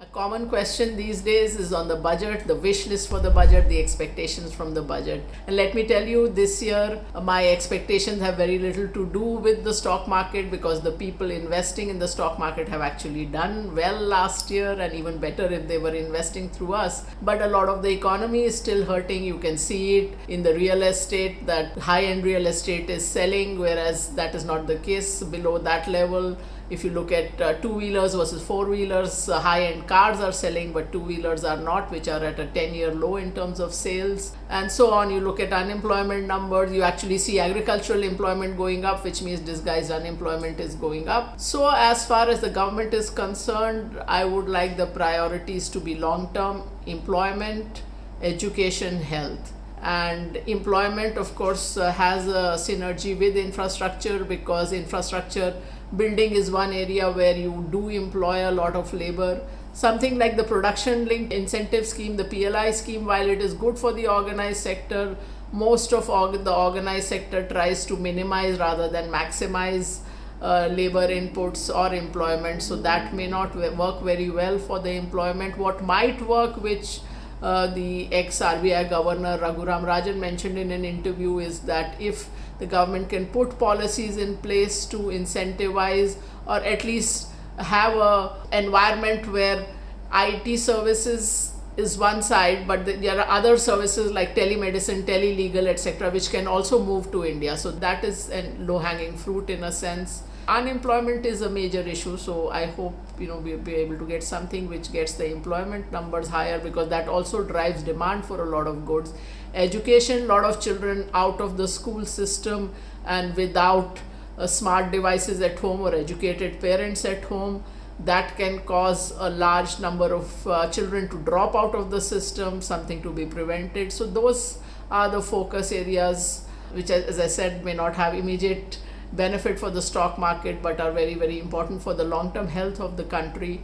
A common question these days is on the budget, the wish list for the budget, the expectations from the budget. And let me tell you, this year my expectations have very little to do with the stock market, because the people investing in the stock market have actually done well last year, and even better if they were investing through us. But a lot of the economy is still hurting. You can see it in the real estate, that high-end real estate is selling, whereas that is not the case below that level. If you look at two-wheelers versus four-wheelers, high-end cars are selling, but two-wheelers are not, which are at a 10-year low in terms of sales, and so on. You look at unemployment numbers, you actually see agricultural employment going up, which means disguised unemployment is going up. So as far as the government is concerned, I would like the priorities to be long-term: employment, education, health. And employment, of course, has a synergy with infrastructure, because infrastructure building is one area where you do employ a lot of labor. Something like the production linked incentive scheme, the PLI scheme, while it is good for the organized sector, most of the organized sector tries to minimize rather than maximize labor inputs or employment. So that may not work very well for the employment. What might work, which the ex-RBI governor Raghuram Rajan mentioned in an interview, is that if the government can put policies in place to incentivize, or at least have a environment where IT services is one side, but there are other services like telemedicine, telelegal, etc., which can also move to India. So that is a low-hanging fruit in a sense. Unemployment is a major issue, so I hope we'll be able to get something which gets the employment numbers higher, because that also drives demand for a lot of goods. Education, a lot of children out of the school system and without smart devices at home or educated parents at home, that can cause a large number of children to drop out of the system, something to be prevented. So those are the focus areas which, as I said, may not have immediate benefit for the stock market, but are very, very important for the long-term health of the country.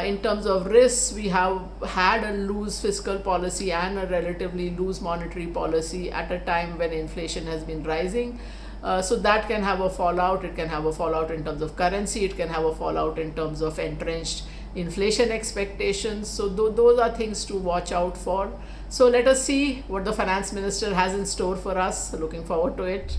In terms of risks, we have had a loose fiscal policy and a relatively loose monetary policy at a time when inflation has been rising. So that can have a fallout. It can have a fallout in terms of currency. It can have a fallout in terms of entrenched inflation expectations. So those are things to watch out for. So let us see what the finance minister has in store for us. Looking forward to it.